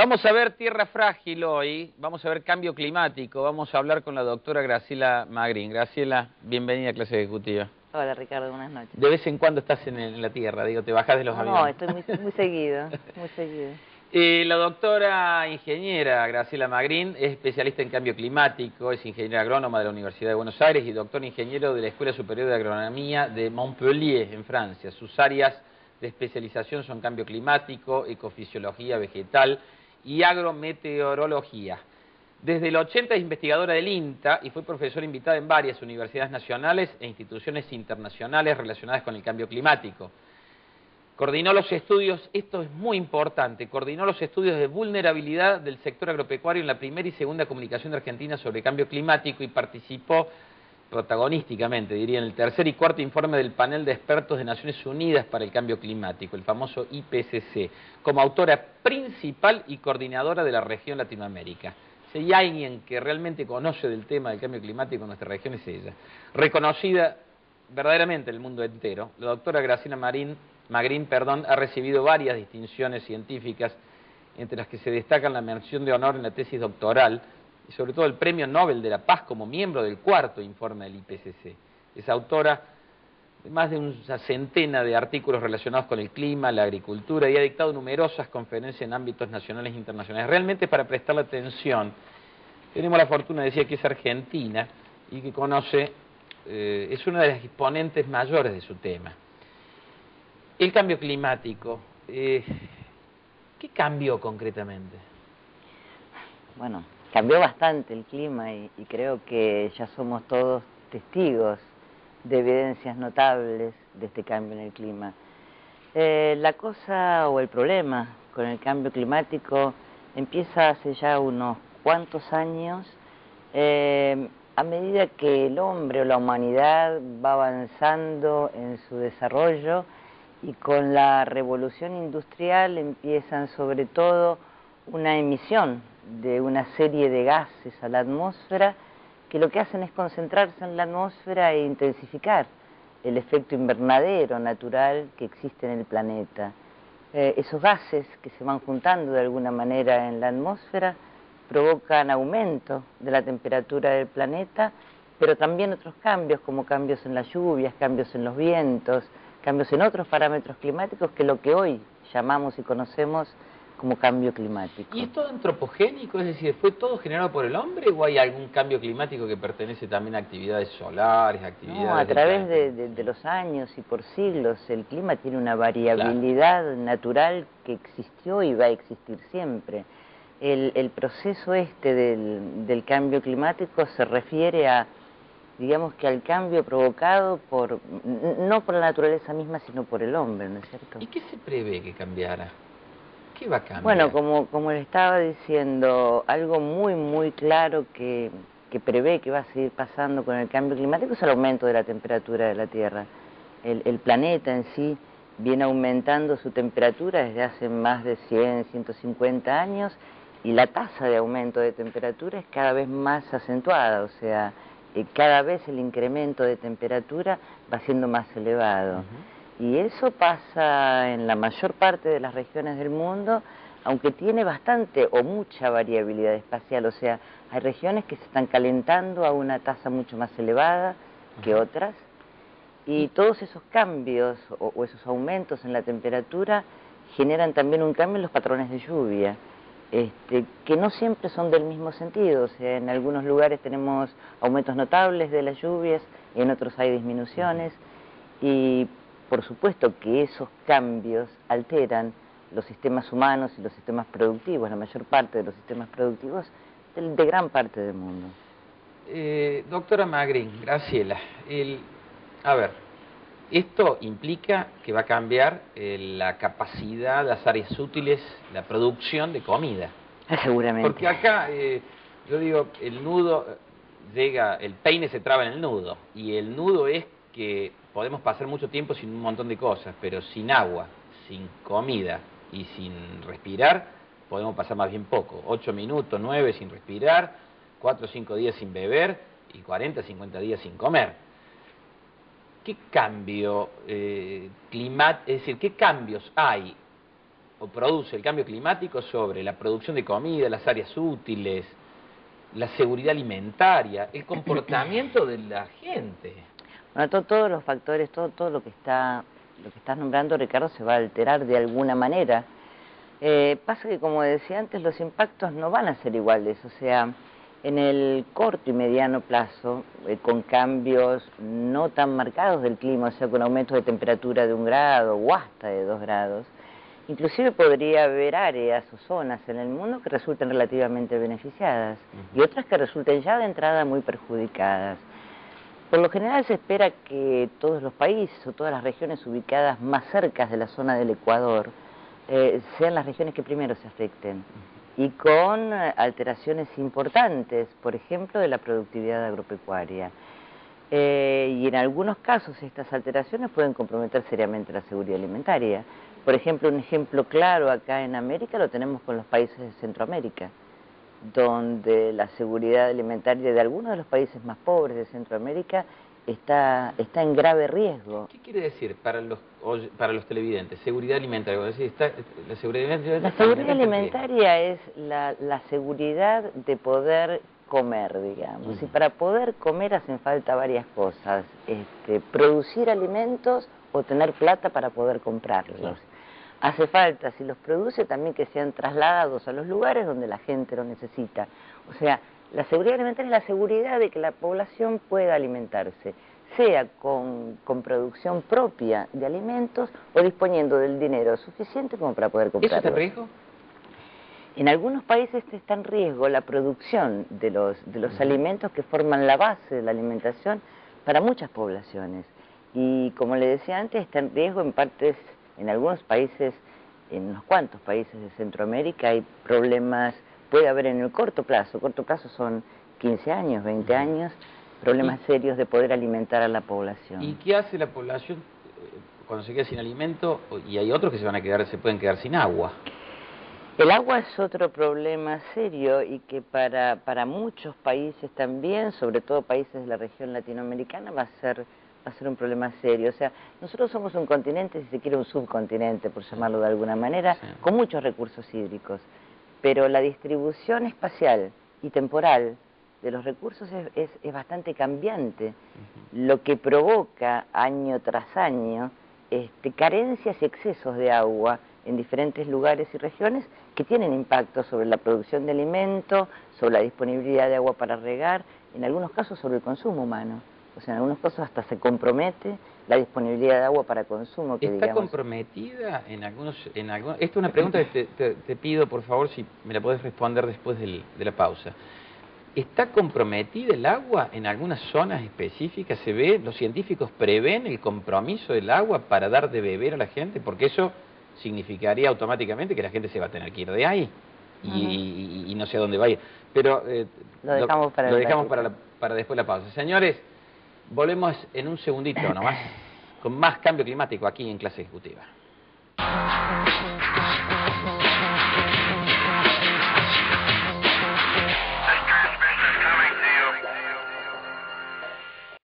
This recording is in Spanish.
Vamos a ver Tierra Frágil hoy, vamos a ver cambio climático, vamos a hablar con la doctora Graciela Magrin. Graciela, bienvenida a Clase Ejecutiva. Hola Ricardo, buenas noches. De vez en cuando estás en la Tierra, digo, te bajás de los aviones. No, estoy muy seguido, muy seguido. La doctora ingeniera Graciela Magrin es especialista en cambio climático, es ingeniera agrónoma de la Universidad de Buenos Aires y doctor ingeniero de la Escuela Superior de Agronomía de Montpellier, en Francia. Sus áreas de especialización son cambio climático, ecofisiología vegetal y agrometeorología. Desde el 80 es investigadora del INTA y fue profesora invitada en varias universidades nacionales e instituciones internacionales relacionadas con el cambio climático. Coordinó los estudios, esto es muy importante, coordinó los estudios de vulnerabilidad del sector agropecuario en la primera y segunda comunicación de Argentina sobre cambio climático y participó protagonísticamente, diría, en el tercer y cuarto informe del panel de expertos de Naciones Unidas para el Cambio Climático, el famoso IPCC, como autora principal y coordinadora de la región Latinoamérica. Si hay alguien que realmente conoce del tema del cambio climático en nuestra región es ella. Reconocida verdaderamente en el mundo entero, la doctora Graciela Magrin, ha recibido varias distinciones científicas, entre las que se destacan la mención de honor en la tesis doctoral y sobre todo el Premio Nobel de la Paz como miembro del cuarto informe del IPCC. Es autora de más de una centena de artículos relacionados con el clima, la agricultura y ha dictado numerosas conferencias en ámbitos nacionales e internacionales. Realmente para prestarle atención, tenemos la fortuna de decir que es argentina y que conoce, es una de las exponentes mayores de su tema. El cambio climático, ¿qué cambió concretamente? Bueno, cambió bastante el clima y creo que ya somos todos testigos de evidencias notables de este cambio en el clima. La cosa o el problema con el cambio climático empieza hace ya unos cuantos años, a medida que el hombre o la humanidad va avanzando en su desarrollo y con la revolución industrial empiezan sobre todo una emisión de una serie de gases a la atmósfera que lo que hacen es concentrarse en la atmósfera e intensificar el efecto invernadero natural que existe en el planeta. Esos gases que se van juntando de alguna manera en la atmósfera provocan aumento de la temperatura del planeta, pero también otros cambios como cambios en las lluvias, cambios en los vientos, cambios en otros parámetros climáticos que lo que hoy llamamos y conocemos como cambio climático. ¿Y es todo antropogénico? Es decir, ¿fue todo generado por el hombre o hay algún cambio climático que pertenece también a actividades solares, actividades... No, a través de los años y por siglos el clima tiene una variabilidad natural que existió y va a existir siempre. El proceso del cambio climático se refiere a, digamos que al cambio provocado no por la naturaleza misma, sino por el hombre, ¿no es cierto? ¿Y qué se prevé que cambiara? ¿Qué va a cambiar? Bueno, como le estaba diciendo, algo muy claro que prevé que va a seguir pasando con el cambio climático es el aumento de la temperatura de la Tierra. El planeta en sí viene aumentando su temperatura desde hace más de 100, 150 años y la tasa de aumento de temperatura es cada vez más acentuada, o sea, cada vez el incremento de temperatura va siendo más elevado. Y eso pasa en la mayor parte de las regiones del mundo, aunque tiene bastante o mucha variabilidad espacial, o sea, hay regiones que se están calentando a una tasa mucho más elevada que otras, y todos esos cambios o esos aumentos en la temperatura generan también un cambio en los patrones de lluvia, que no siempre son del mismo sentido, o sea, en algunos lugares tenemos aumentos notables de las lluvias, en otros hay disminuciones, y por supuesto que esos cambios alteran los sistemas humanos y los sistemas productivos, la mayor parte de los sistemas productivos de gran parte del mundo. Doctora Magrin, Graciela, a ver, esto implica que va a cambiar la capacidad, las áreas útiles, la producción de comida. Seguramente. Porque acá, yo digo, el nudo llega, el peine se traba en el nudo, y el nudo es que podemos pasar mucho tiempo sin un montón de cosas, pero sin agua, sin comida y sin respirar, podemos pasar más bien poco. 8 minutos, 9 sin respirar, 4 o 5 días sin beber y 40, 50 días sin comer. ¿Qué cambio es decir, qué cambios hay o produce el cambio climático sobre la producción de comida, las áreas útiles, la seguridad alimentaria, el comportamiento de la gente? Bueno, todos los factores, todo lo que estás nombrando, Ricardo, se va a alterar de alguna manera. Pasa que, como decía antes, los impactos no van a ser iguales, o sea, en el corto y mediano plazo, con cambios no tan marcados del clima, o sea, con aumentos de temperatura de 1 grado o hasta de 2 grados, inclusive podría haber áreas o zonas en el mundo que resulten relativamente beneficiadas y otras que resulten ya de entrada muy perjudicadas. Por lo general se espera que todos los países o todas las regiones ubicadas más cerca de la zona del Ecuador sean las regiones que primero se afecten y con alteraciones importantes, por ejemplo, de la productividad agropecuaria. Y en algunos casos estas alteraciones pueden comprometer seriamente la seguridad alimentaria. Por ejemplo, un ejemplo claro acá en América lo tenemos con los países de Centroamérica, donde la seguridad alimentaria de algunos de los países más pobres de Centroamérica está en grave riesgo. ¿Qué quiere decir para los televidentes? Seguridad alimentaria. La seguridad alimentaria es la seguridad de poder comer, digamos. Y para poder comer hacen falta varias cosas. Producir alimentos o tener plata para poder comprarlos. Hace falta, si los produce, también que sean trasladados a los lugares donde la gente lo necesita. O sea, la seguridad alimentaria es la seguridad de que la población pueda alimentarse, sea con producción propia de alimentos o disponiendo del dinero suficiente como para poder comprarlos. ¿Eso está en riesgo? En algunos países está en riesgo la producción de los alimentos que forman la base de la alimentación para muchas poblaciones. Y como le decía antes, está en riesgo en algunos países, en unos cuantos países de Centroamérica hay problemas, puede haber en el corto plazo son 15 años, 20 años, problemas serios de poder alimentar a la población. ¿Y qué hace la población cuando se queda sin alimento? Y hay otros que se pueden quedar sin agua. El agua es otro problema serio y que para muchos países también, sobre todo países de la región latinoamericana, va a ser un problema serio. O sea, nosotros somos un continente, si se quiere un subcontinente, por llamarlo de alguna manera, con muchos recursos hídricos, pero la distribución espacial y temporal de los recursos es bastante cambiante, lo que provoca año tras año carencias y excesos de agua en diferentes lugares y regiones que tienen impacto sobre la producción de alimento, sobre la disponibilidad de agua para regar, en algunos casos sobre el consumo humano. O sea, en algunos casos hasta se compromete la disponibilidad de agua para consumo. ¿Está comprometida en algunos? Esta es una pregunta que te pido, por favor, si me la podés responder después de la pausa. ¿Está comprometida el agua en algunas zonas específicas? ¿Se ve? ¿Los científicos prevén el compromiso del agua para dar de beber a la gente? Porque eso significaría automáticamente que la gente se va a tener que ir de ahí y no sé a dónde va a ir. Pero lo dejamos para después de la pausa. Señores, volvemos en un segundito nomás con más cambio climático aquí en Clase Ejecutiva.